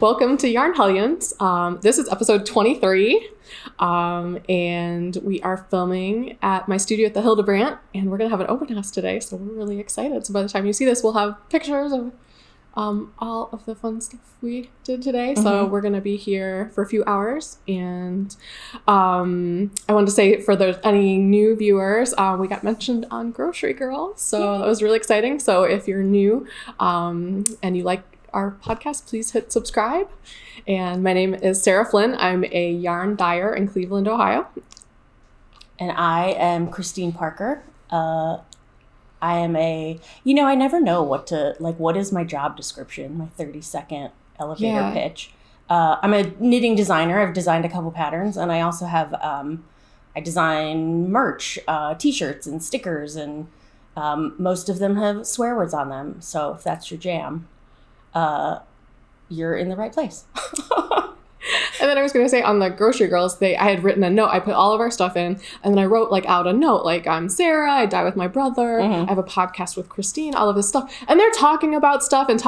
welcome to Yarn Hellions. This is episode 23, and we are filming at my studio at the Hildebrandt, and we're going to have an open house today, so we're really excited. So by the time you see this, we'll have pictures of all of the fun stuff we did today. So we're going to be here for a few hours, and I wanted to say for any new viewers, we got mentioned on Grocery Girl, so that was really exciting. So if you're new and you like our podcast, please hit subscribe. And my name is Sarah Flynn. I'm a yarn dyer in Cleveland, Ohio. And I am Christine Parker. I am I never know what is my job description, my 30-second elevator pitch. I'm a knitting designer. I've designed a couple patterns, and I also have, I design merch, t-shirts and stickers, and most of them have swear words on them. So if that's your jam, you're in the right place. And then I was going to say on the Grocery Girls, I had written a note. I put all of our stuff in, and then I wrote out a note, I'm Sarah, I die with my brother, I have a podcast with Christine, all of this stuff. And they're talking about stuff and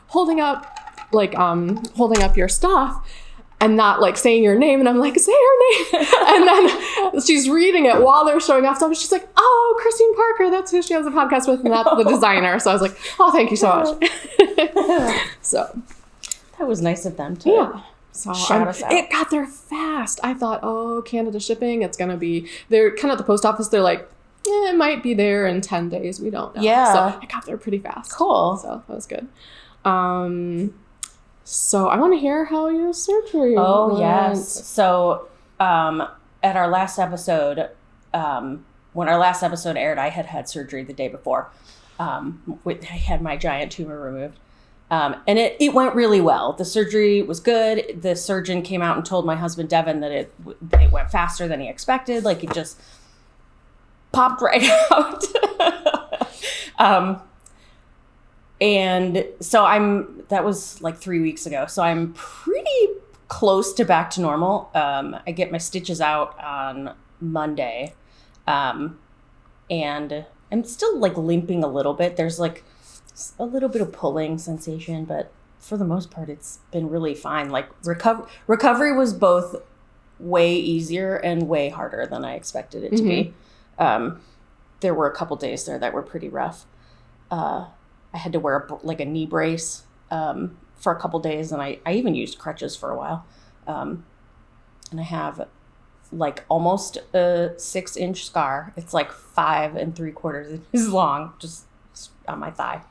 holding up your stuff and not saying your name. And I'm like, say her name. And then she's reading it while they're showing off stuff. And she's like, oh, Christine Parker, that's who she has a podcast with, and that's the designer. So I was like, oh, thank you so much. So that was nice of them too. So shout us out. It got there fast. I thought, Canada shipping, it's going to be, they're kind of at the post office. They're like, it might be there in 10 days. We don't know. Yeah. So it got there pretty fast. Cool. So that was good. So I want to hear how your surgery went. Yes. So at our last episode, when our last episode aired, I had surgery the day before. I had my giant tumor removed. And it went really well. The surgery was good. The surgeon came out and told my husband, Devin, that it went faster than he expected. It just popped right out. And so that was 3 weeks ago. So I'm pretty close to back to normal. I get my stitches out on Monday. And I'm still limping a little bit. There's a little bit of pulling sensation, but for the most part, it's been really fine. Recovery was both way easier and way harder than I expected it to be. There were a couple days there that were pretty rough. I had to wear a knee brace for a couple days, and I even used crutches for a while. And I have almost a 6-inch scar. It's 5 3/4 inches long, just on my thigh.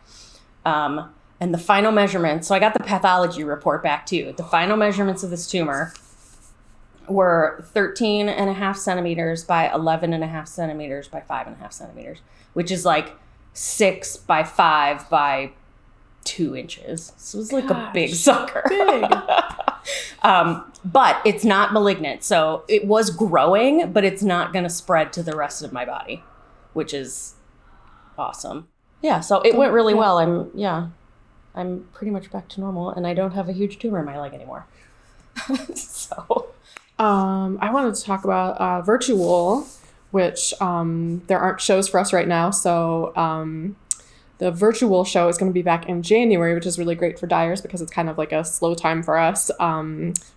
And the final measurements, so I got the pathology report back too. The final measurements of this tumor were 13.5 centimeters by 11.5 centimeters by 5.5 centimeters, which is 6 by 5 by 2 inches. So it's a big sucker. Big. But it's not malignant. So it was growing, but it's not going to spread to the rest of my body, which is awesome. Yeah, so it went really well. I'm pretty much back to normal, and I don't have a huge tumor in my leg anymore. So, I wanted to talk about virtual, which there aren't shows for us right now. So the virtual show is going to be back in January, which is really great for dyers because it's kind of a slow time for us.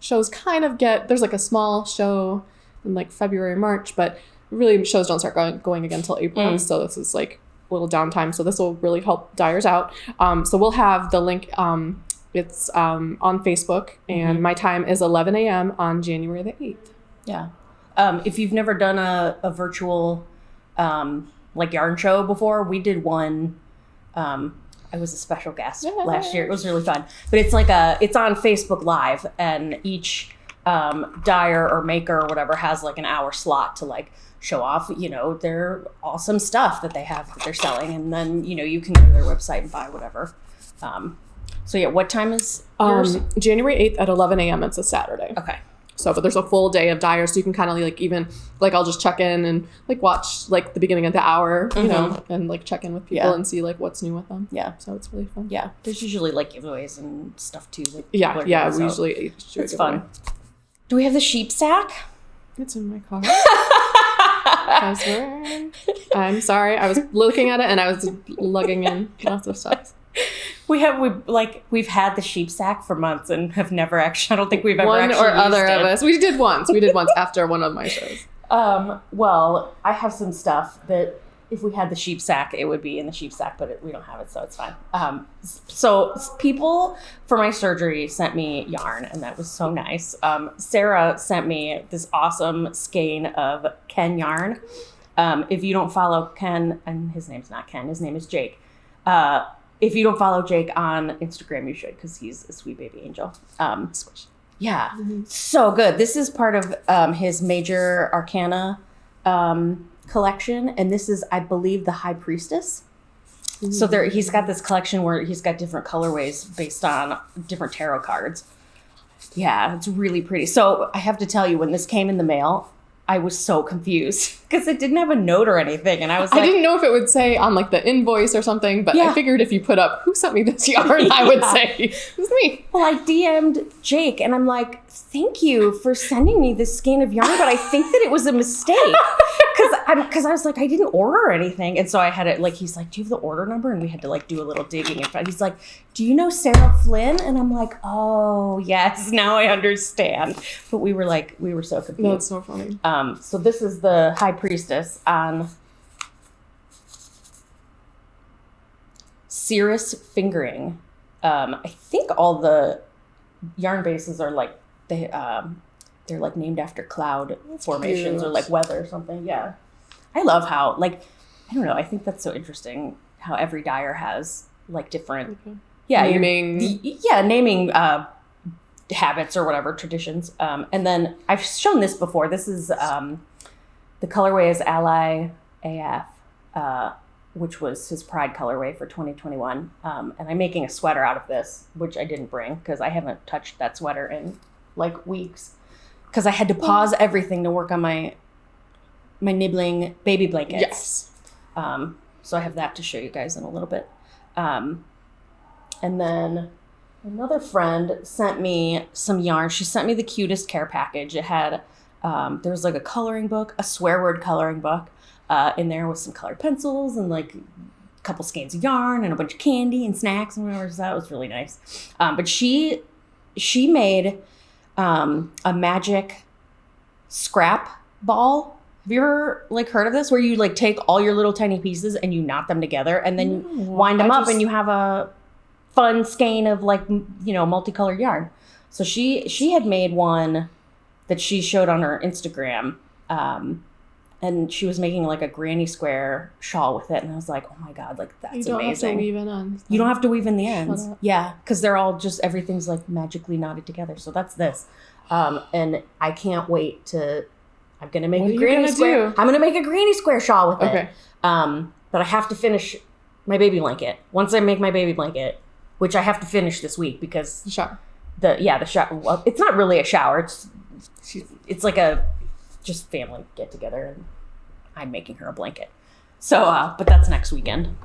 Shows kind of there's a small show in February, March, but really shows don't start going again until April. So this is little downtime, so this will really help dyers out. So we'll have the link. It's on Facebook, and my time is 11 a.m. on January the 8th. Yeah. If you've never done a virtual yarn show before, we did one. I was a special guest last year. It was really fun. But it's it's on Facebook Live, and each dyer or maker or whatever has an hour slot to show off, their awesome stuff that they have that they're selling. And then, you can go to their website and buy whatever. So yeah, what time is yours? January 8th at 11 a.m. It's a Saturday. Okay. So, but there's a full day of dyers, so you can kind of even I'll just check in and watch the beginning of the hour, you know, and check in with people and see what's new with them. Yeah. So it's really fun. Yeah. There's usually giveaways and stuff too. We usually do it's fun. Do we have the sheep sack? It's in my car. I'm sorry. I was looking at it and I was lugging in lots of stuff. We've had the sheep sack for months and have never actually, I don't think we've ever One actually or other used of it. us. We did once after one of my shows. Well, I have some stuff that if we had the sheep sack, it would be in the sheep sack, but we don't have it, so it's fine. So people for my surgery sent me yarn, and that was so nice. Sarah sent me this awesome skein of Ken yarn. If you don't follow Ken, and his name's not Ken, his name is Jake. If you don't follow Jake on Instagram, you should, because he's a sweet baby angel. Yeah, so good. This is part of his Major Arcana collection, and this is, I believe, the High Priestess. So he's got this collection where he's got different colorways based on different tarot cards. Yeah, it's really pretty. So I have to tell you, when this came in the mail, I was so confused because it didn't have a note or anything. And I was like, I didn't know if it would say on like the invoice or something, but I figured if you put up, who sent me this yarn, I would say, it was me. Well, I DM'd Jake and I'm like, thank you for sending me this skein of yarn, but I think that it was a mistake. Because I was like, I didn't order anything. And so I had it, like, he's like, do you have the order number? And we had to like do a little digging. And he's like, do you know Sarah Flynn? And I'm like, oh, yes, now I understand. But we were so confused. That's so funny. So this is the High Priestess on Cirrus fingering. I think all the yarn bases are like, they're like named after cloud formations or like weather or something. Yeah. I love how, like, I don't know. I think that's so interesting how every dyer has like different, naming habits or whatever, traditions. And then I've shown this before. This is, the colorway is Ally AF, which was his Pride colorway for 2021. And I'm making a sweater out of this, which I didn't bring because I haven't touched that sweater in like weeks. Because I had to pause everything to work on my nibbling baby blankets. Yes. So I have that to show you guys in a little bit. And then another friend sent me some yarn. She sent me the cutest care package. It had, there was like a coloring book, a swear word coloring book in there with some colored pencils and like a couple skeins of yarn and a bunch of candy and snacks and whatever. So that was really nice. But she made a magic scrap ball. Have you ever like heard of this, where you like take all your little tiny pieces and you knot them together and then you wind them up and you have a fun skein of like, multicolored yarn. So she had made one that she showed on her Instagram, and she was making like a granny square shawl with it, and I was like, oh my god, like that's amazing. You don't have to weave in on. You don't have to weave in the ends. Yeah, because they're all just, everything's like magically knotted together. So that's this. And I can't wait to, I'm going to make a granny square. I'm going to make a granny square shawl with it. But I have to finish my baby blanket. Once I make my baby blanket, which I have to finish this week because The shower. The shower. Well, it's not really a shower. It's like a just family get together, and I'm making her a blanket. So, but that's next weekend.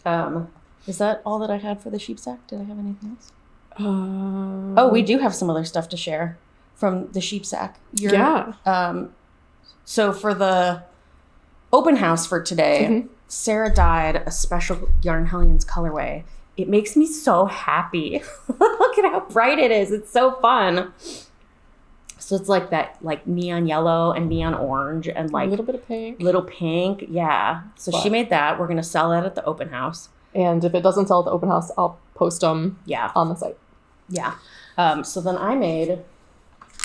Is that all that I had for the sheep sack? Did I have anything else? We do have some other stuff to share from the sheep sack. So for the open house for today, Sarah dyed a special Yarn Hellions colorway. It makes me so happy. Look at how bright it is. It's so fun. So it's like that, like neon yellow and neon orange and like a little bit of pink. Little pink, yeah. So she made that. We're gonna sell that at the open house. And if it doesn't sell at the open house, I'll post them on the site. Yeah. So then I made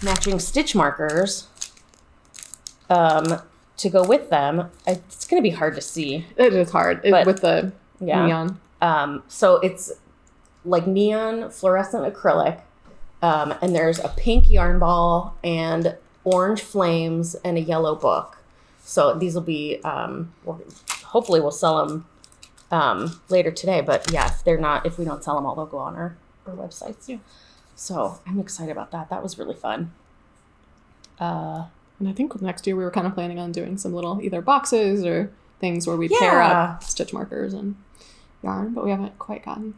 matching stitch markers to go with them. It's going to be hard to see. It is hard with the neon. So it's like neon fluorescent acrylic. And there's a pink yarn ball and orange flames and a yellow book. So these will be, hopefully we'll sell them later today. But yeah, if we don't sell them all, they'll go on our websites. Yeah. So I'm excited about that. That was really fun. And I think next year we were kind of planning on doing some little either boxes or things where we pair up stitch markers and yarn, but we haven't quite gotten.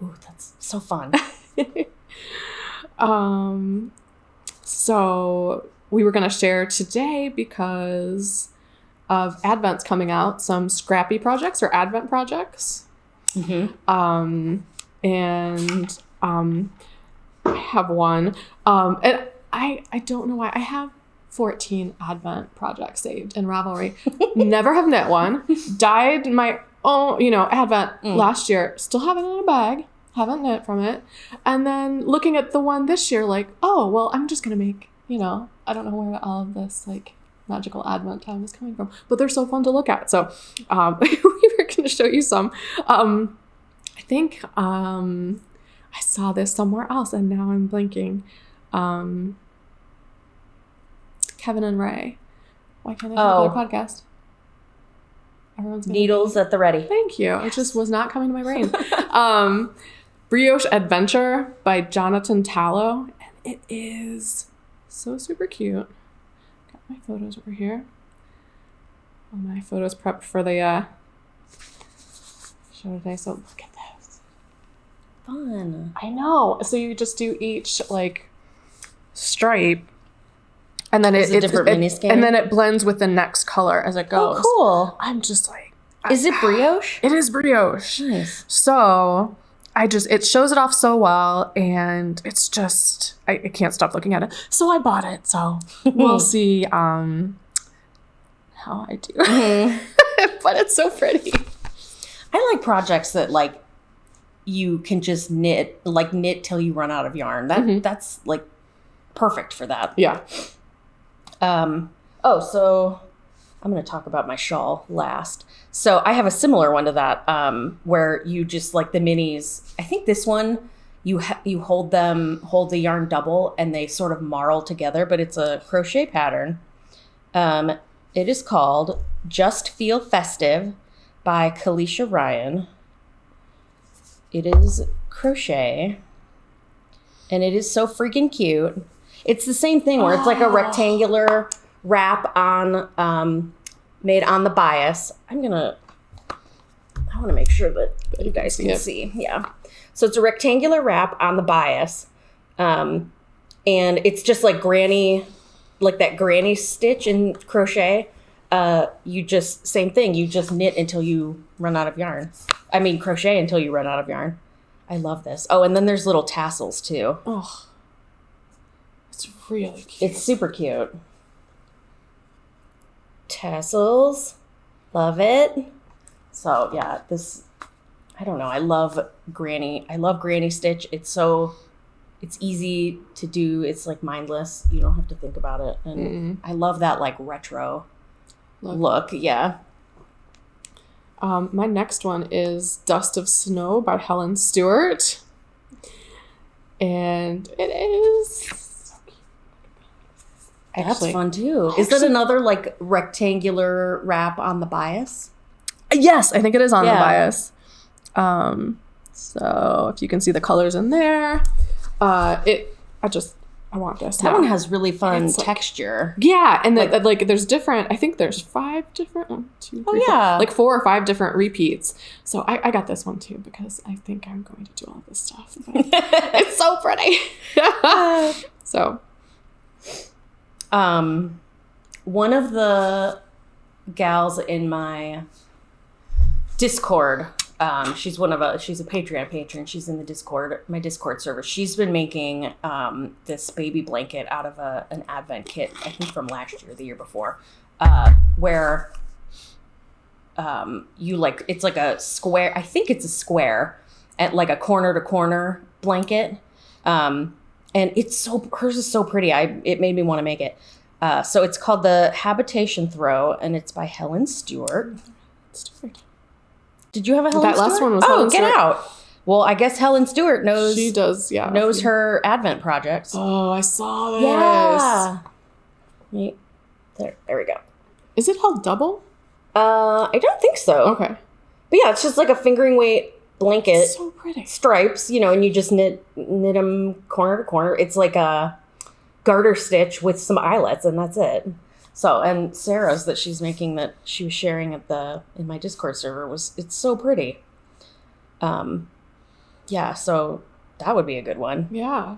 Ooh, that's so fun. So we were going to share today, because of Advent's coming out, some scrappy projects or Advent projects. And I have one. And I don't know why. I have 14 Advent projects saved in Ravelry. Never have knit one. Dyed my own, Advent last year. Still have it in a bag. Haven't knit from it. And then looking at the one this year, like, oh, well, I'm just going to make, I don't know where all of this, like, magical Advent time is coming from. But they're so fun to look at. So we were going to show you some. I think I saw this somewhere else, and now I'm blanking. Kevin and Ray. Why can't I think of their podcast? Everyone's Needles at the ready. Thank you. Yes. It just was not coming to my brain. Brioche Adventure by Jonathan Tallow. And it is so super cute. Got my photos over here. All my photos prepped for the show today. So look at this. Fun. I know. So you just do each like stripe. And then it's a different mini skein. And then it blends with the next color as it goes. Oh, cool. I'm just like... Is it brioche? It is brioche. Nice. So it shows it off so well, and it's just... I can't stop looking at it. So I bought it. So we'll see how I do. But it's so pretty. I like projects that like you can just knit till you run out of yarn. That's like perfect for that. Yeah. So I'm going to talk about my shawl last. So I have a similar one to that, where you just like the minis. I think this one, you hold the yarn double and they sort of marl together, but it's a crochet pattern. It is called Just Feel Festive by Kalisha Ryan. It is crochet and it is so freaking cute. It's the same thing where it's like a rectangular wrap on, made on the bias. I want to make sure that you guys can see. Yeah. So it's a rectangular wrap on the bias. And it's just like that granny stitch in crochet. Same thing. You just knit until you run out of yarn. Crochet until you run out of yarn. I love this. Oh, and then there's little tassels too. Oh. It's really cute. It's super cute. Tassels. Love it. So yeah, I don't know. I love granny stitch. It's easy to do. It's like mindless. You don't have to think about it. And I love that like retro look. Yeah. My next one is Dust of Snow by Helen Stewart. And it is... That's fun too. Is that another like rectangular wrap on the bias? Yes, I think it is on the bias. So if you can see the colors in there, I want this. That one has really fun texture. Yeah, and there's different. I think there's 5 different. 1, 2, 3, 4, like 4 or 5 different repeats. So I got this one too because I think I'm going to do all this stuff. It's so pretty. So. One of the gals in my Discord, she's a Patreon patron. She's in the Discord, my Discord server. She's been making this baby blanket out of an Advent kit, I think from last year, the year before, where it's like a square. I think it's a square at like a corner to corner blanket. And hers is so pretty. It made me want to make it. So it's called the Habitation Throw, and it's by Helen Stewart. Did you have a Helen Stewart? That last one was Helen Stewart. Get out. Well, I guess Helen Stewart knows. She does, yeah. Knows her Advent projects. Oh, I saw this. Yeah. There we go. Is it held double? I don't think so. Okay. But yeah, it's just like a fingering weight blanket. It's so pretty. Stripes, and you just knit them corner to corner. It's like a garter stitch with some eyelets, and that's it. So, and Sarah's that she's making that she was sharing in my Discord server it's so pretty. Yeah, so that would be a good one. Yeah.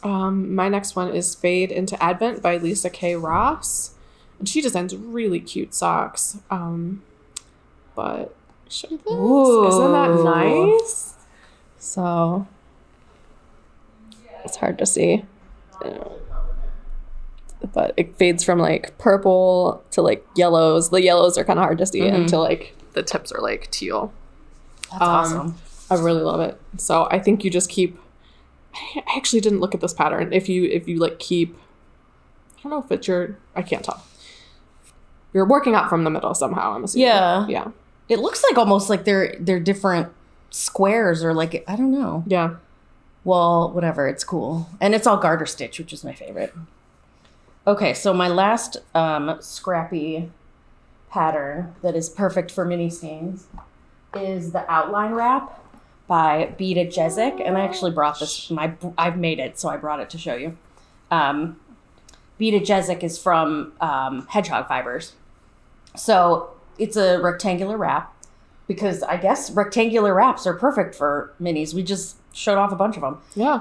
My next one is Fade into Advent by Lisa K. Ross. And she designs really cute socks. But picture this. Ooh. Isn't that nice? So it's hard to see. But it fades from like purple to like yellows. The yellows are kind of hard to see until like the tips are like teal. That's awesome. I really love it. So I think you just keep. I actually didn't look at this pattern. If you like keep, I don't know if it's I can't tell. You're working out from the middle somehow, I'm assuming. Yeah. Yeah. It looks like almost like they're different squares or like, I don't know. Yeah. Well, whatever. It's cool. And it's all garter stitch, which is my favorite. Okay, so my last scrappy pattern that is perfect for mini skeins is the outline wrap by Jezek. And I actually brought this. I've made it, so I brought it to show you. Jezek is from hedgehog fibers. So it's a rectangular wrap because I guess rectangular wraps are perfect for minis. We just showed off a bunch of them. Yeah.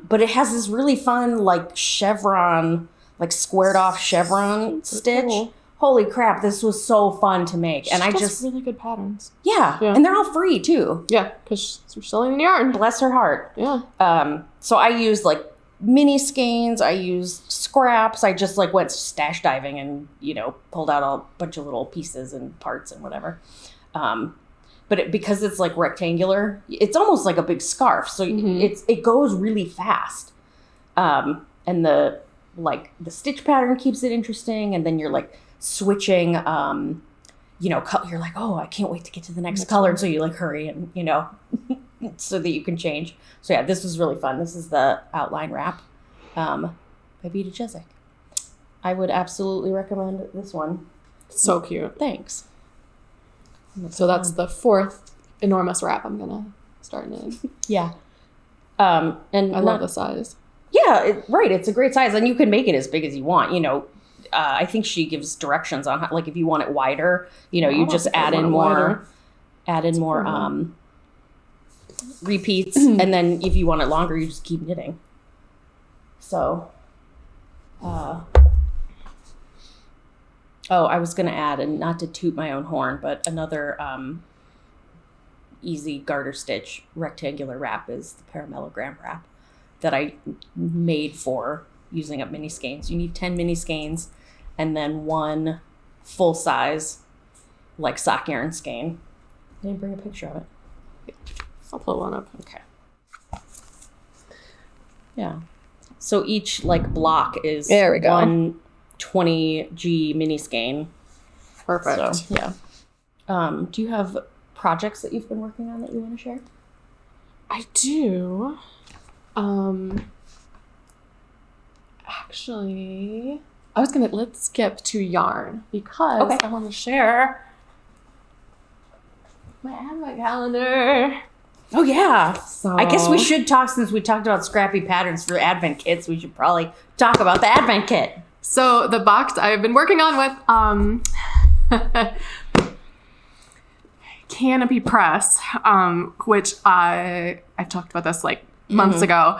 But it has this really fun like chevron, like squared off chevron stitch. Cool. Holy crap, this was so fun to make. And I just really good patterns. Yeah. And they're all free too. Yeah, because we're selling the yarn. Bless her heart. Yeah. So I used like mini skeins, I used scraps, I just like went stash diving and, pulled out a bunch of little pieces and parts and whatever. But because it's like rectangular, it's almost like a big scarf. So it goes really fast. And the stitch pattern keeps it interesting. And then you're like switching, you're like, oh, I can't wait to get to the next color. So you like hurry and, so that you can change. So yeah, this was really fun. This is the outline wrap by Jezek. I would absolutely recommend this one. So cute. Thanks. So that's the fourth enormous wrap I'm gonna start in. Yeah. And I love the size. Yeah, right. It's a great size, and you can make it as big as you want. I think she gives directions on how, like, if you want it wider, you just add in more repeats, and then if you want it longer, you just keep knitting. So, I was gonna add, and not to toot my own horn, but another easy garter stitch rectangular wrap is the parallelogram wrap that I made for using up mini skeins. You need 10 mini skeins and then one full size like sock yarn skein. I didn't bring a picture of it. I'll pull one up. Okay. Yeah. So each like block is there we go. One 20G mini skein. Perfect. So, yeah. Do you have projects that you've been working on that you want to share? I do. Actually, let's skip to yarn because I want to share my advent calendar. Oh yeah. So I guess we should talk, since we talked about scrappy patterns for advent kits, we should probably talk about the advent kit. So the box I've been working on with Canopy Press, which I've talked about this like months ago.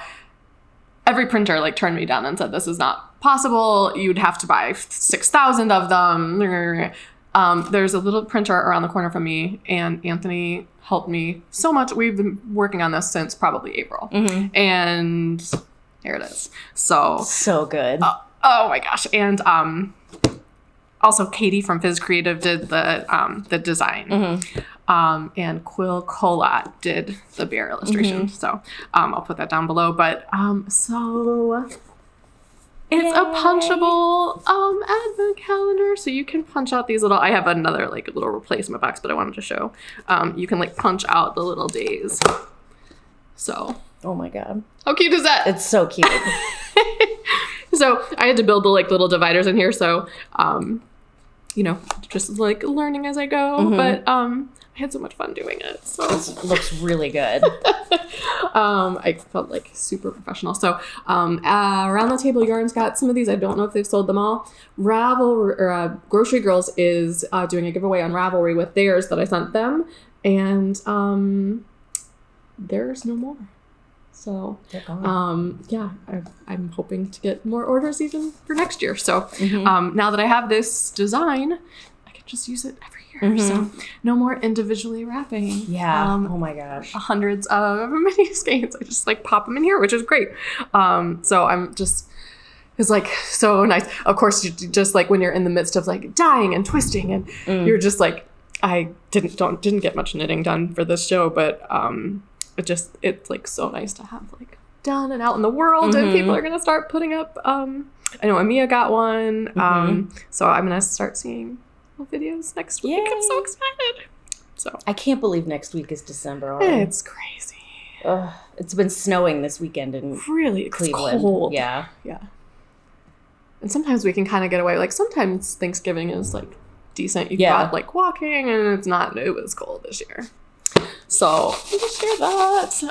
Every printer like turned me down and said this is not possible. You'd have to buy 6,000 of them. There's a little printer around the corner from me, and Anthony helped me so much. We've been working on this since probably April, and here it is. So good. Oh my gosh! And also Katie from Fizz Creative did the design. And Quill Colat did the bear illustration. So I'll put that down below. But so it's a punchable advent calendar. So you can punch out these little, I have another like little replacement box, but I wanted to show. You can like punch out the little days. So. Oh my God. How cute is that? It's so cute. So I had to build the like little dividers in here. So, just like learning as I go. But I had so much fun doing it. So this looks really good. I felt like super professional. So Around the Table Yarns got some of these. I don't know if they've sold them all. Grocery Girls is doing a giveaway on Ravelry with theirs that I sent them. And there's no more. So I'm hoping to get more orders even for next year. So now that I have this design, I can just use it every year. So no more individually wrapping. Yeah. Oh my gosh. Hundreds of mini skeins. I just like pop them in here, which is great. So I'm just, it's like so nice. Of course, you just like when you're in the midst of like dyeing and twisting and you're just like, I didn't get much knitting done for this show, but it's like so nice to have like done and out in the world, and people are gonna start putting up. I know Amia got one, so I'm gonna start seeing videos next week. I'm so excited. So I can't believe next week is December already. It's crazy. It's been snowing this weekend in Cleveland. It's cold. Yeah. And sometimes we can kind of get away. Like sometimes Thanksgiving is like decent. You've got like walking, and it's not. It was cold this year, so I'll just share that.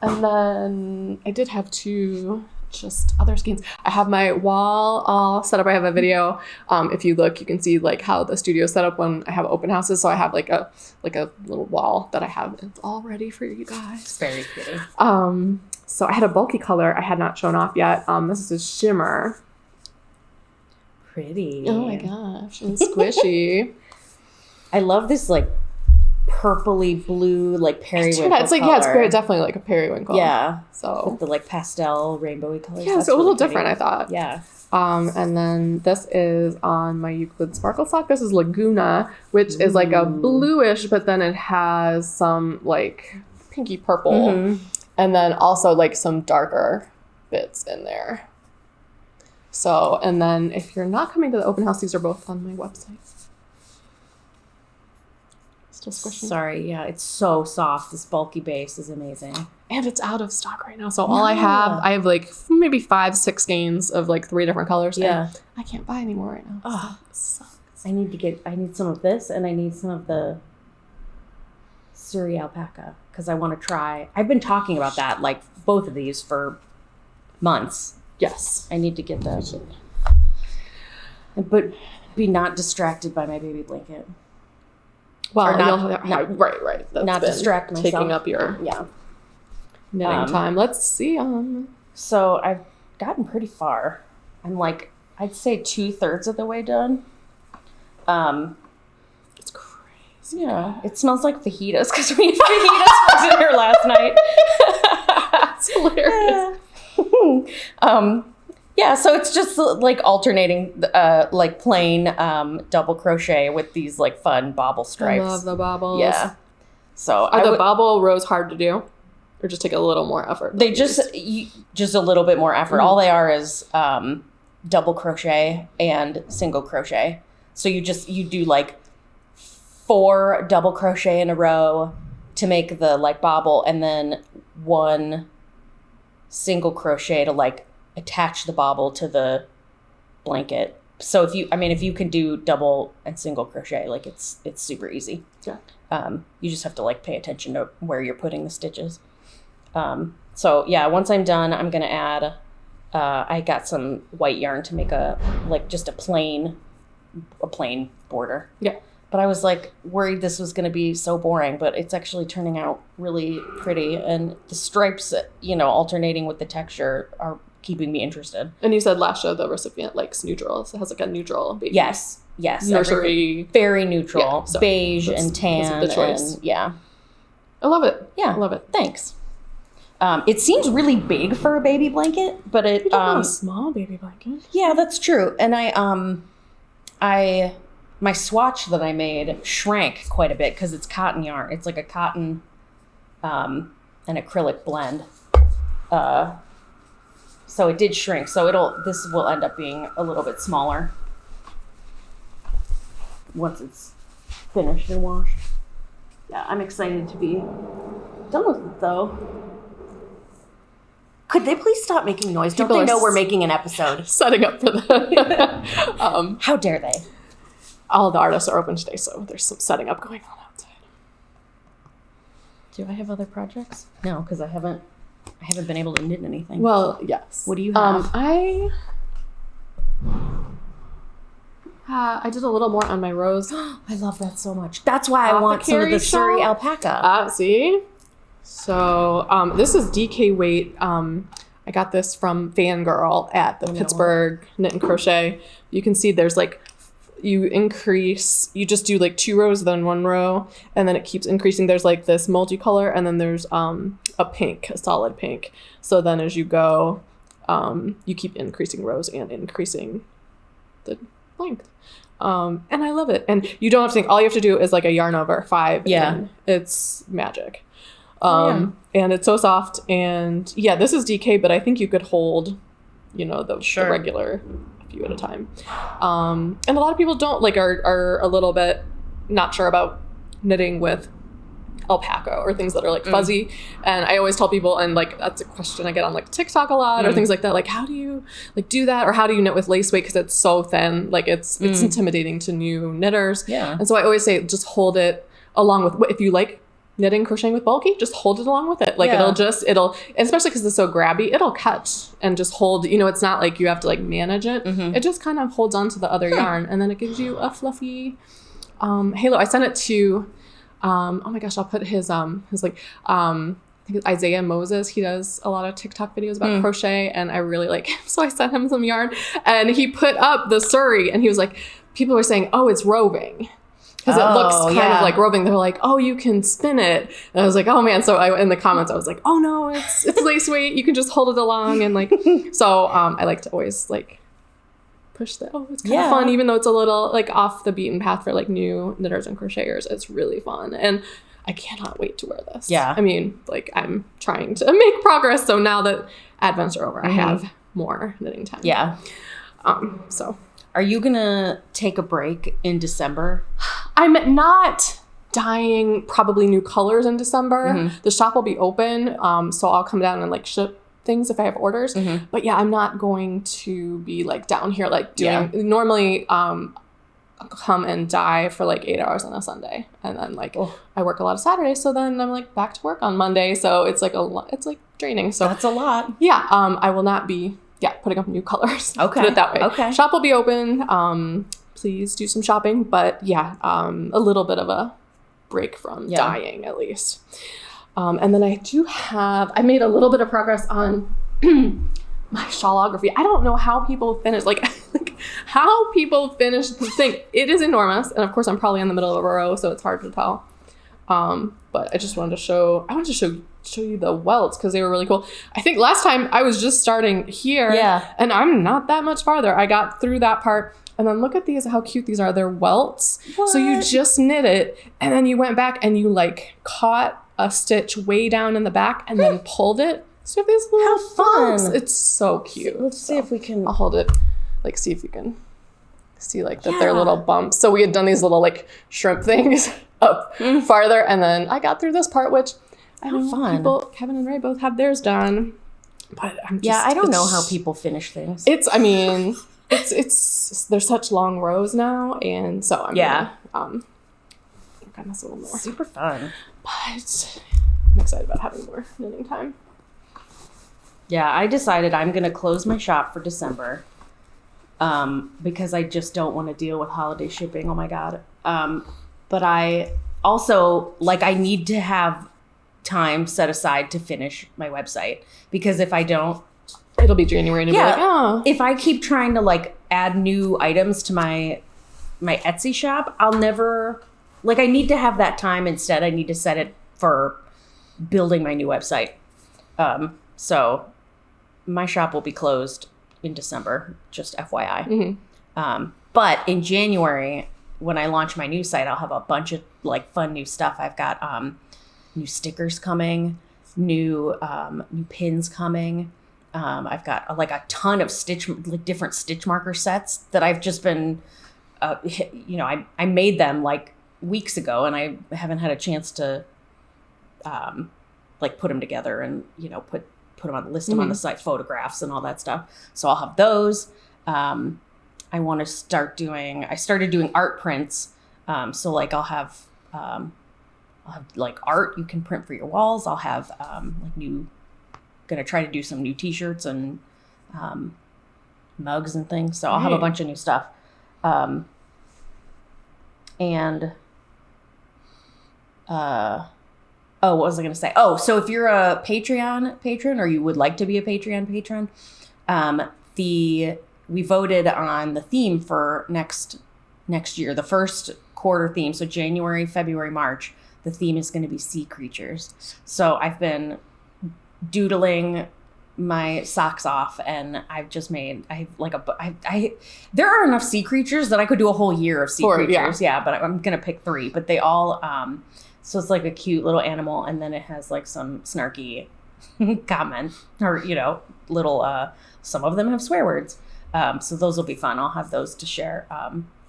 And then I did have two just other skeins. I have my wall all set up. I have a video. If you look, you can see like how the studio is set up when I have open houses. So I have like a little wall that I have. It's all ready for you guys. It's very pretty. So I had a bulky color I had not shown off yet. This is a shimmer. Pretty. Oh my gosh, and squishy. I love this like purpley blue like periwinkle it's like color. it's very definitely like a periwinkle. Yeah. So with the like pastel rainbowy colors. Yeah, it's a little different, I thought. Yeah. And then this is on my Euclid Sparkle Sock. This is Laguna, which is like a bluish, but then it has some like pinky purple, and then also like some darker bits in there. So, and then if you're not coming to the open house, these are both on my website. Still squishing. Sorry, yeah, it's so soft. This bulky base is amazing. And it's out of stock right now. So all I have like maybe 5-6 skeins of like 3 different colors. Yeah. I can't buy any more right now. Oh, so it sucks. I need some of this, and I need some of the Suri alpaca because I want to try. I've been talking about that, like both of these for months. Yes. I need to get that. But be not distracted by my baby blanket. Well, right. That's not distract myself. Taking up your knitting time. Let's see. So I've gotten pretty far. I'm like, I'd say 2/3 of the way done. It's crazy. Yeah, it smells like fajitas because we had fajitas for dinner last night. It's hilarious. Yeah, so it's just like alternating like plain double crochet with these like fun bobble stripes. I love the bobbles. Yeah. So are the bobble rows hard to do, or just take a little more effort? They just a little bit more effort. All they are is double crochet and single crochet. So you do like 4 double crochet in a row to make the like bobble, and then 1 single crochet to like attach the bobble to the blanket. So if you can do double and single crochet, like it's super easy. Yeah. You just have to like pay attention to where you're putting the stitches. So yeah, once I'm done, I'm gonna add. I got some white yarn to make just a plain border. Yeah. But I was like worried this was going to be so boring, but it's actually turning out really pretty. And the stripes, alternating with the texture are keeping me interested. And you said last show the recipient likes neutrals. It has like a neutral baby. Yes. Nursery. Very neutral. Yeah, so beige and tan. The choice. And, yeah. I love it. Yeah. I love it. Thanks. It seems really big for a baby blanket, but it a small baby blanket. Yeah, that's true. And my swatch that I made shrank quite a bit because it's cotton yarn. It's like a cotton and acrylic blend. So it did shrink. So this will end up being a little bit smaller once it's finished and washed. Yeah, I'm excited to be done with it though. Could they please stop making noise? Don't they know we're making an episode? Setting up for the How dare they? All the artists are open today, so there's some setting up going on outside. Do I have other projects? No, because I haven't been able to knit anything. Well, yes. What do you have? I did a little more on my rose. I love that so much. That's why I want some of the Suri alpaca. See? So this is DK weight. I got this from Fangirl at the Pittsburgh Knit and Crochet. You can see there's like you just do like 2 rows, then 1 row, and then it keeps increasing. There's like this multicolor, and then there's a solid pink. So then as you go, you keep increasing rows and increasing the length. And I love it. And you don't have to think, all you have to do is like a yarn over 5. Yeah. And it's magic. And it's so soft. And yeah, this is DK, but I think you could hold, the regular few at a time. And a lot of people don't are a little bit not sure about knitting with alpaca or things that are like fuzzy. And I always tell people, and like that's a question I get on like TikTok a lot or things like that, like how do you like do that, or how do you knit with lace weight, because it's so thin, like it's intimidating to new knitters. And so I always say just hold it along with, if you like knitting, crocheting with bulky, just hold it along with it. Like it'll especially because it's so grabby, it'll catch and just hold, it's not like you have to like manage it. It just kind of holds on to the other yarn, and then it gives you a fluffy halo. I sent it to oh my gosh, I'll put his like I think it's Isaiah Moses. He does a lot of TikTok videos about crochet, and I really like him, so I sent him some yarn, and he put up the Surrey, and he was like, people were saying, oh, it's roving, because it looks kind of like roving. They're like, oh, you can spin it. And I was like, oh man. So in the comments I was like, oh no, it's lace weight, you can just hold it along. And like so I like to always like push that. Oh, it's kind of fun, even though it's a little like off the beaten path for like new knitters and crocheters. It's really fun, and I cannot wait to wear this. I mean, like I'm trying to make progress, so now that Advents are over, I have more knitting time. So are you gonna take a break in December? I'm not dyeing probably new colors in December. The shop will be open, so I'll come down and like ship things if I have orders. But yeah, I'm not going to be like down here like doing normally come and dye for like 8 hours on a Sunday, and then like I work a lot of Saturdays, so then I'm like back to work on Monday, so it's like it's like draining. So that's a lot. I will not be putting up new colors. Put it that way. Shop will be open. Please do some shopping, but a little bit of a break from dyeing at least. And then I made a little bit of progress on my shawlography. I don't know how people finish, how people finish the thing. It is enormous. And of course I'm probably in the middle of a row, so it's hard to tell. But I just wanted to show you the welts, because they were really cool. I think last time I was just starting here, and I'm not that much farther. I got through that part. And then look at these, how cute these are. They're welts. What? So you just knit it, and then you went back and you like caught a stitch way down in the back and then pulled it. So you have these little bumps. It's so cute. Let's see if we can. I'll hold it. Like, see if you can see like that they're little bumps. So we had done these little like shrimp things up farther, and then I got through this part, which I know people, Kevin and Ray, both have theirs done. But I'm just, I don't know how people finish things. There's such long rows now, and so I'm gonna work on this a little more. Super fun. But I'm excited about having more knitting time. Yeah, I decided I'm gonna close my shop for December, because I just don't want to deal with holiday shipping. Oh my god. But I also I need to have time set aside to finish my website, because if I don't, it'll be January and it'll be like, oh. If I keep trying to add new items to my Etsy shop, I'll never, I need to have that time. Instead, I need to set it for building my new website. So my shop will be closed in December, just FYI. But in January, when I launch my new site, I'll have a bunch of fun new stuff. I've got new stickers coming, new pins coming. I've got a ton of different stitch marker sets that I've just been, I made them weeks ago, and I haven't had a chance to put them together and, put them on, list them on the site, photographs and all that stuff. So I'll have those. I want to start I started doing art prints. So I'll have art you can print for your walls. I'll have gonna try to do some new t-shirts and mugs and things. So I'll have a bunch of new stuff. What was I gonna say? Oh, so if you're a Patreon patron, or you would like to be a Patreon patron, we voted on the theme for next next year. The first quarter theme, so January, February, March, the theme is going to be sea creatures. So I've been doodling my socks off, and I've just made there are enough sea creatures that I could do a whole year of sea creatures. Yeah, but I'm gonna pick 3. But they all so it's like a cute little animal, and then it has like some snarky comment, or little some of them have swear words. So those will be fun. I'll have those to share.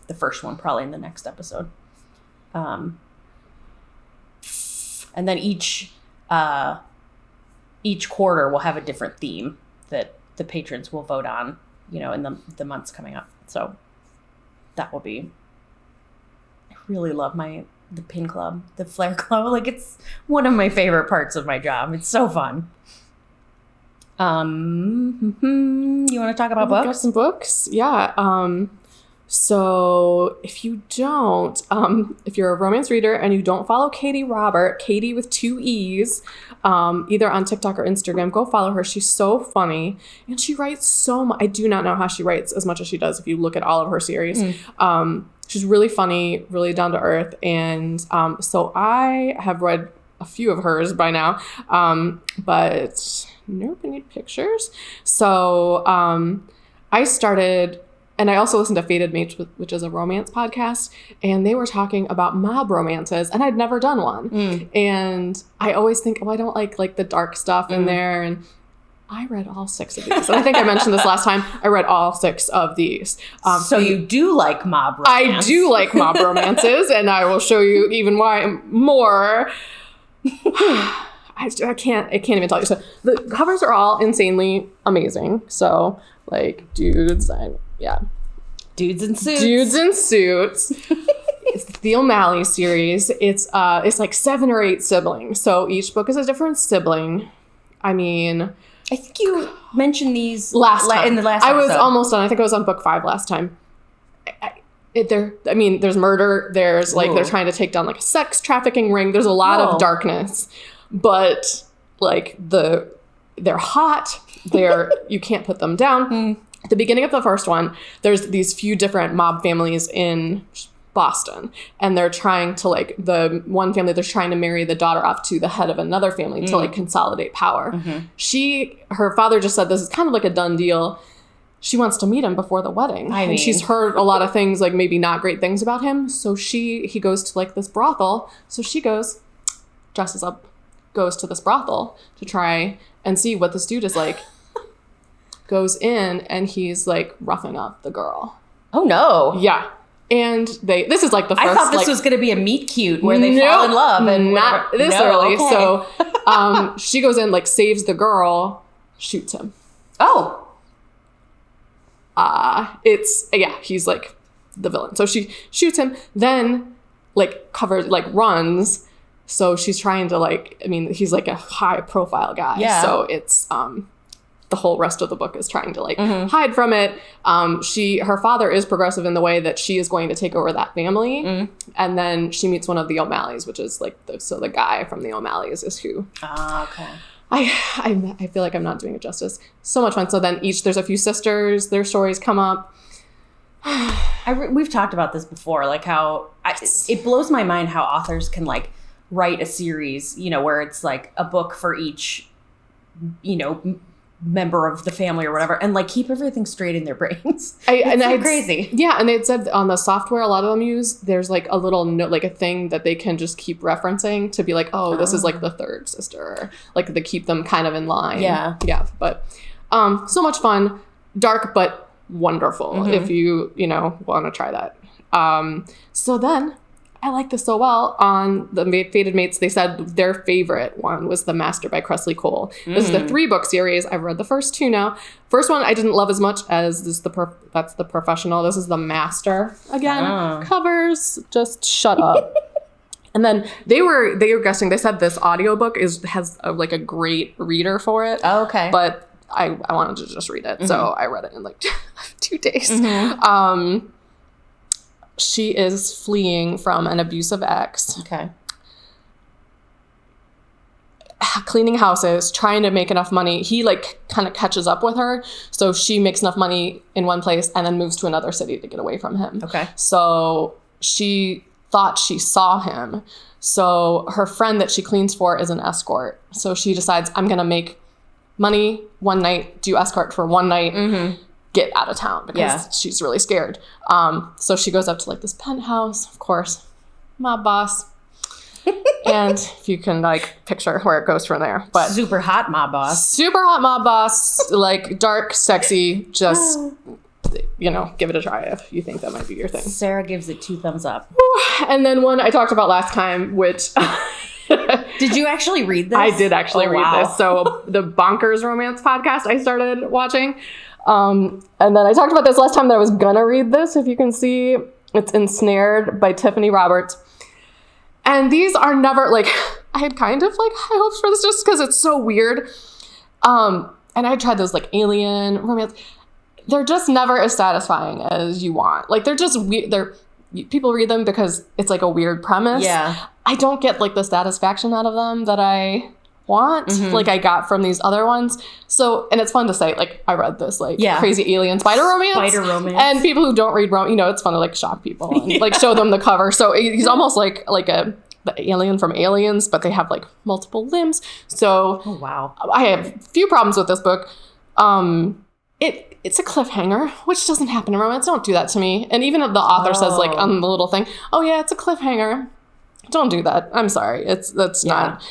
The first one probably in the next episode. And then each quarter will have a different theme that the patrons will vote on, in the months coming up. So that will be, I really love the pin club, the flare club. Like, it's one of my favorite parts of my job. It's so fun. You want to talk about books? Got some books. Yeah. So if you don't, if you're a romance reader and you don't follow Katee Robert, Katee with 2 E's, either on TikTok or Instagram, go follow her. She's so funny, and she writes so much. I do not know how she writes as much as she does if you look at all of her series. She's really funny, really down to earth. And so I have read a few of hers by now, but nope, I need pictures. So I started... And I also listened to Fated Mates, which is a romance podcast, and they were talking about mob romances, and I'd never done one. And I always think, I don't like the dark stuff in there. And I read all 6 of these. And I think I mentioned this last time. I read all 6 of these. So you do like mob romance. I do like mob romances, and I will show you even why more. I can't even tell you. So the covers are all insanely amazing. So dudes, Dudes in Suits. It's the O'Malley series. It's like 7 or 8 siblings. So each book is a different sibling. I mean, I think you mentioned these in the last episode. I was almost done. I think I was on book 5 last time. There's murder. There's they're trying to take down a sex trafficking ring. There's a lot of darkness, but they're hot. You can't put them down. At the beginning of the first one, there's these few different mob families in Boston, and they're trying to the one family, they're trying to marry the daughter off to the head of another family to consolidate power. Her father just said this is kind of like a done deal. She wants to meet him before the wedding. And she's heard a lot of things, maybe not great things about him. So he goes to this brothel. So she dresses up, goes to this brothel to try and see what this dude is like. Goes in, and he's roughing up the girl. Oh no. Yeah. And this is the first. I thought this was going to be a meet cute where they fall in love, and not this early. Okay. So she goes in, saves the girl, shoots him. Oh. He's the villain. So she shoots him, then covers, runs. So she's trying to he's a high profile guy. Yeah. So it's the whole rest of the book is trying to hide from it. Her father is progressive in the way that she is going to take over that family. And then she meets one of the O'Malleys, which is the guy from the O'Malleys is who. Okay. I feel like I'm not doing it justice. So much fun. So then there's a few sisters, their stories come up. We've talked about this before, how it blows my mind how authors can write a series, where it's a book for each, member of the family or whatever, and keep everything straight in their brains. It's crazy. Yeah, and they had said on the software a lot of them use, there's a little note, a thing that they can just keep referencing to be this is the third sister, they keep them kind of in line. Yeah. But so much fun, dark but wonderful if you want to try that. So then I like this so well. On the Fated Mates, they said their favorite one was The Master by Kresley Cole. This is the 3-book series. I've read the first 2 now. First one I didn't love as much as that's the Professional. This is The Master. Again, covers, just shut up. And then they were guessing, they said this audiobook has a great reader for it. Oh, okay. But I wanted to just read it. So I read it in 2 days. She is fleeing from an abusive ex. Okay. cleaning houses, trying to make enough money. He like kind of catches up with her. So she makes enough money in one place and then moves to another city to get away from him. Okay. So she thought she saw him. So her friend that she cleans for is an escort. So she decides, I'm going to make money one night, do escort for one night, get out of town because she's really scared. So she goes up to like this penthouse, of course, mob boss. And if you can like picture where it goes from there, but super hot mob boss, like dark, sexy, just, give it a try if you think that might be your thing. Sarah gives it 2 thumbs up. And then one I talked about last time, which did you actually read this? I did actually read this. So the Bonkers Romance podcast I started watching. And then I talked about this last time that I was gonna read this. If you can see, it's Ensnared by Tiffany Robert. And these are never, like, I had kind of, like, high hopes for this just because it's so weird. And I tried those, like, alien romance. They're just never as satisfying as you want. Like, they're just weird. People read them because it's, like, a weird premise. Yeah. I don't get, like, the satisfaction out of them that I want, like I got from these other ones. So, and it's fun to say, like, I read this, like, crazy alien spider romance. And people who don't read romance, it's fun to, like, shock people and, like, show them the cover. So he's almost like the alien from Aliens, but they have, like, multiple limbs. So I have a few problems with this book. It's a cliffhanger, which doesn't happen in romance. Don't do that to me. And even if the author says, like, on the little thing, oh, yeah, it's a cliffhanger. Don't do that. I'm sorry. That's not.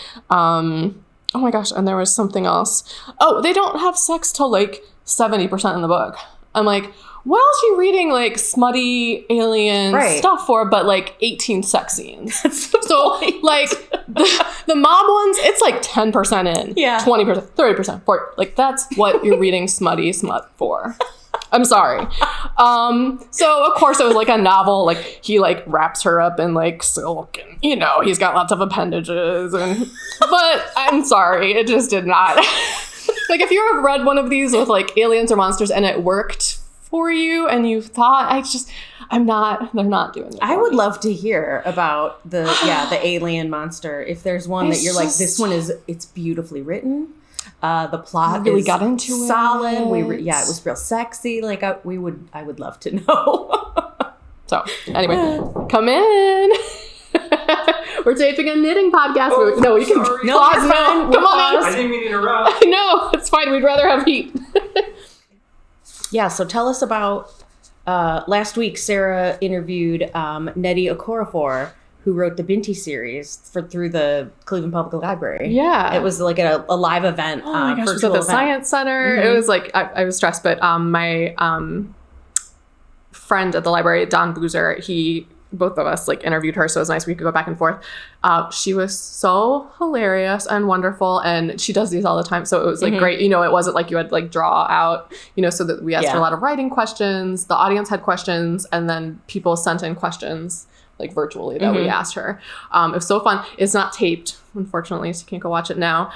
Oh my gosh. And there was something else. Oh, they don't have sex till like 70% in the book. I'm like, what else are you reading like smutty alien stuff for, but like 18 sex scenes? So like the mob ones, it's like 10% in, 20%, 30%, 40%. Like that's what you're reading smut for. I'm sorry. So of course it was like a novel, like he like wraps her up in like silk and he's got lots of appendages but I'm sorry, it just did not. Like if you have read one of these with like aliens or monsters and it worked for you and you thought they're not doing it. I would love to hear about the alien monster. If there's one that you're like, this one it's beautifully written. The plot really got into solid. It was real sexy. Like I would love to know. So anyway, come in. We're taping a knitting podcast. No, you can pause now. Come on in. I didn't mean to interrupt. No, it's fine. We'd rather have heat. Yeah. So tell us about last week. Sarah interviewed Nnedi Okorafor, who wrote the Binti series through the Cleveland Public Library. Yeah. It was like a live event. Oh my gosh, it was at the Science Center. It was like, I was stressed, but my friend at the library, Don Boozer, both of us like interviewed her, so it was nice we could go back and forth. She was so hilarious and wonderful, and she does these all the time, so it was like great. It wasn't like you had to like draw out, so that we asked her a lot of writing questions, the audience had questions, and then people sent in questions like virtually that we asked her. It was so fun. It's not taped, unfortunately, so you can't go watch it now.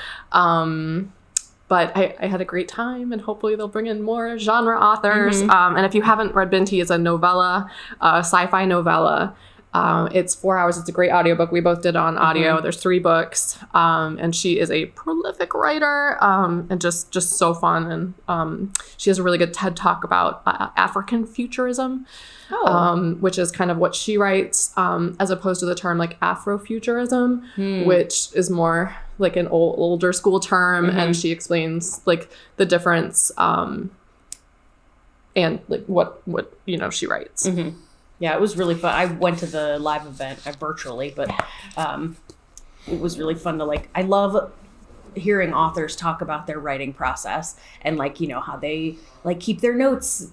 But I had a great time, and hopefully they'll bring in more genre authors. And if you haven't read Binti, it's a novella, sci-fi novella. It's 4 hours. It's a great audiobook. We both did it on audio. There's 3 books. And she is a prolific writer and just so fun. And she has a really good TED Talk about African futurism, which is kind of what she writes, as opposed to the term like Afrofuturism, which is more like an older school term. And she explains like the difference and like what she writes. Yeah, it was really fun. I went to the live event virtually, but it was really fun to like. I love hearing authors talk about their writing process and like how they like keep their notes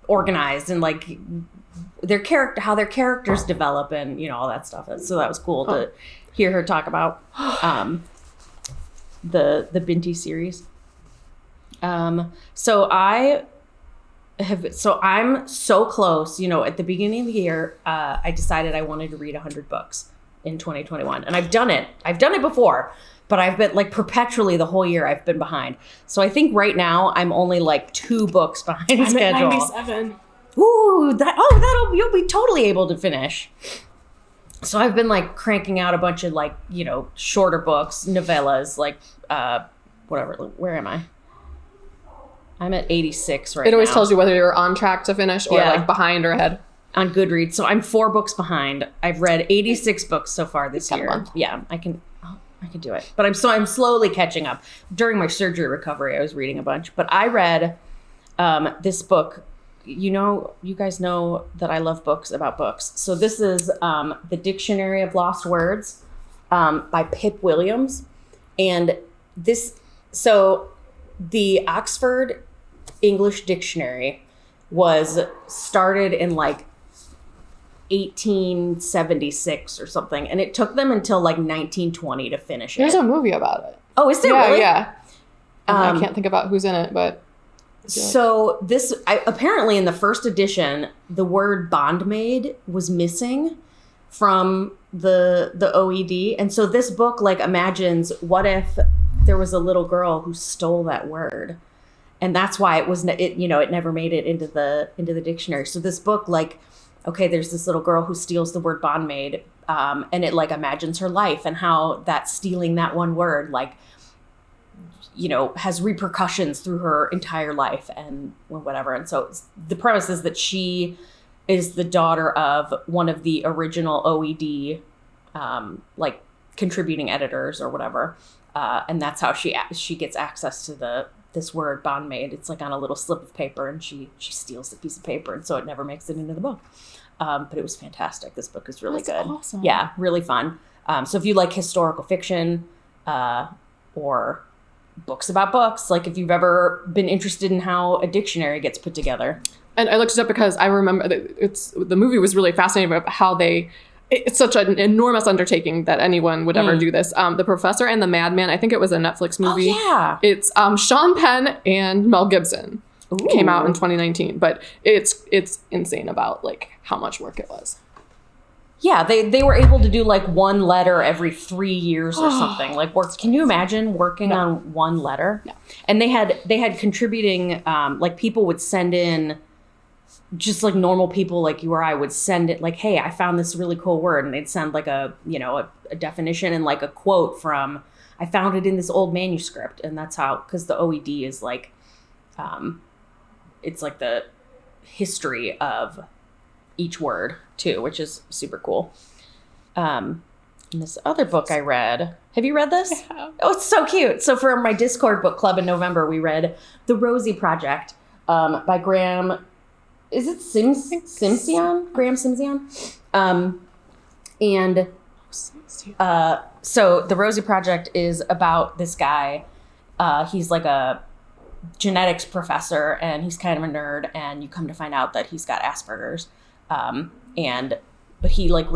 organized and like how their characters develop and all that stuff. So that was cool to hear her talk about the Binti series. So I'm so close. At the beginning of the year, I decided I wanted to read 100 books in 2021, and I've done it. I've done it before, but I've been like perpetually the whole year I've been behind. So I think right now I'm only like 2 books behind schedule. I'm at 97. Ooh, you'll be totally able to finish. So I've been like cranking out a bunch of like, you know, shorter books, novellas, like whatever. Where am I? I'm at 86 right now. It always tells you whether you're on track to finish or like behind or ahead. On Goodreads. So I'm 4 books behind. I've read 86 books so far this year. Yeah, I can do it. But I'm slowly catching up. During my surgery recovery, I was reading a bunch. But I read this book. You guys know that I love books about books. So this is The Dictionary of Lost Words by Pip Williams. And the Oxford English Dictionary was started in like 1876 or something. And it took them until like 1920 to finish it. There's a movie about it. Oh, is there really? Yeah. I can't think about who's in it, but... So apparently in the first edition, the word bondmaid was missing from the OED. And so this book like imagines what if there was a little girl who stole that word. And that's why it never made it into the dictionary. So this book, like, okay, there's this little girl who steals the word bondmaid, and it like imagines her life and how that stealing that one word, like, you know, has repercussions through her entire life and whatever. And so the premise is that she is the daughter of one of the original OED, like contributing editors or whatever. And that's how she gets access to this word bondmaid. It's like on a little slip of paper, and she steals the piece of paper, and so it never makes it into the book. But it was fantastic. This book is really good. Awesome. Yeah, really fun. So if you like historical fiction, or books about books, like if you've ever been interested in how a dictionary gets put together. And I looked it up because I remember that the movie was really fascinating about how it's such an enormous undertaking that anyone would ever do this. The Professor and the Madman, I think it was a Netflix movie. Oh, yeah. It's Sean Penn and Mel Gibson. Ooh. Came out in 2019, but it's insane about like how much work it was. Yeah, they were able to do like one letter every 3 years or something. Like can you imagine working on one letter? No. And they had contributing, like people would send in, just like normal people like you or I would send it like, hey, I found this really cool word. And they'd send like a definition and like a quote from, I found it in this old manuscript. And that's how, because the OED is like, it's like the history of each word too, which is super cool. And this other book I read, have you read this? I have. Oh, it's so cute. So for my Discord book club in November, we read The Rosie Project by Graem. Is it Simsion? Graem Simsion? So The Rosie Project is about this guy. He's like a genetics professor, and he's kind of a nerd, and you come to find out that he's got Asperger's. But he like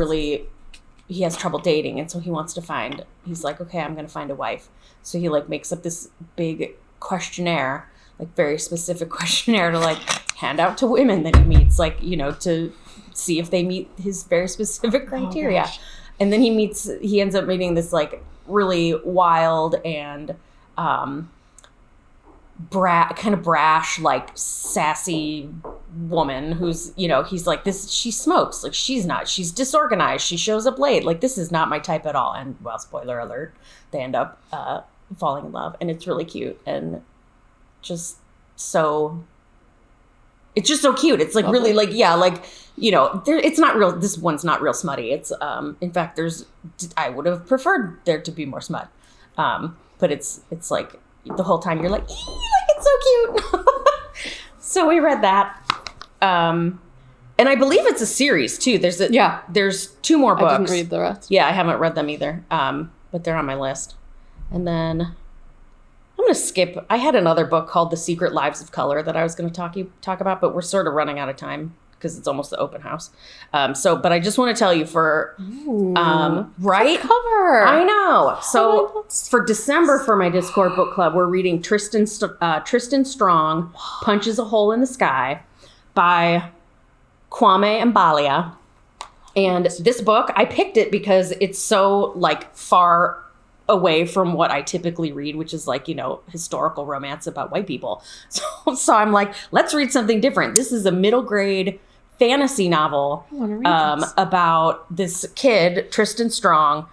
he has trouble dating, and so he's like, okay, I'm gonna find a wife. So he like makes up this big questionnaire, like very specific questionnaire to like hand out to women that he meets, like, you know, to see if they meet his very specific criteria. Oh, and then he ends up meeting this like really wild and kind of brash, like sassy woman who's, you know, he's like, she smokes, like she's disorganized, she shows up late, like this is not my type at all. And well, spoiler alert, they end up falling in love, and it's really cute and it's just so cute. It's like really like, yeah, like, you know, it's not real. This one's not real smutty. It's in fact, I would have preferred there to be more smut, but it's like the whole time you're like, it's so cute. So we read that. And I believe it's a series too. There's 2 more books. I didn't read the rest. Yeah, I haven't read them either. But they're on my list. And then I'm going to skip. I had another book called The Secret Lives of Color that I was going to talk about, but we're sort of running out of time because it's almost the open house. But I just want to tell you right? Cover. I know. So for December, for my Discord book club, we're reading Tristan Strong, Punches a Hole in the Sky by Kwame Mbalia. And this book, I picked it because it's so like far away from what I typically read, which is like, you know, historical romance about white people. So I'm like, let's read something different. This is a middle grade fantasy novel I want to read this. about this kid, Tristan Strong,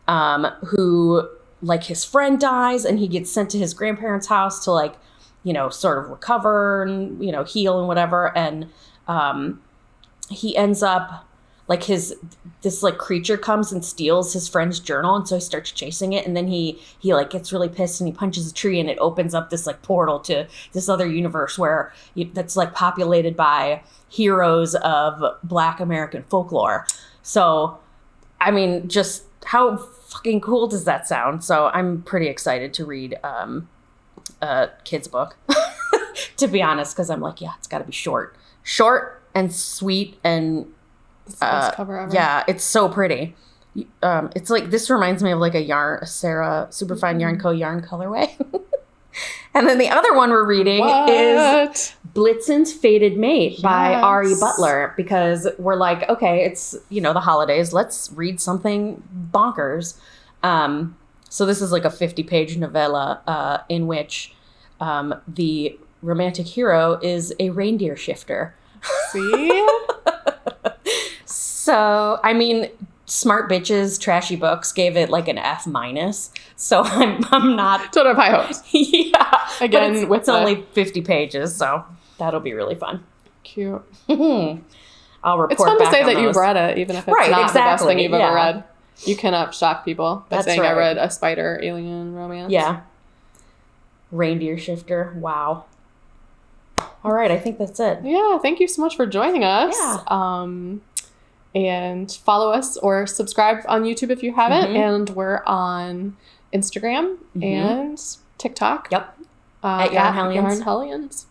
who, like, his friend dies and he gets sent to his grandparents' house to, like, you know, sort of recover and, you know, heal and whatever. And he ends up, like, this like creature comes and steals his friend's journal, and so he starts chasing it, and then he like gets really pissed and he punches a tree, and it opens up this like portal to this other universe where that's like populated by heroes of Black American folklore. So, I mean, just how fucking cool does that sound? So I'm pretty excited to read a kid's book, to be honest, because I'm like, yeah, it's got to be short and sweet and It's the best cover ever. yeah, it's so pretty. It's like, this reminds me of like a Sarah Superfine Yarn Co. yarn colorway. And then the other one we're reading is Blitzen's Fated Mate by Ari Butler, because we're like, okay, it's, you know, the holidays. Let's read something bonkers. So this is like a 50-page novella in which the romantic hero is a reindeer shifter. See? So, I mean, Smart Bitches Trashy Books gave it like an F-. So I'm not... Don't have high hopes. Yeah. Again, it's only 50 pages, so that'll be really fun. Cute. I'll report back. It's fun to say on that those. you've read it, even if it's not the best thing you've ever read. You cannot shock people by saying I read a spider alien romance. Yeah. Reindeer shifter. Wow. All right, I think that's it. Yeah, thank you so much for joining us. Yeah. And follow us or subscribe on YouTube if you haven't. And we're on Instagram and TikTok. Yep. At Yarn Hellions.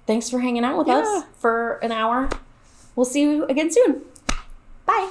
Thanks for hanging out with us for an hour. We'll see you again soon. Bye.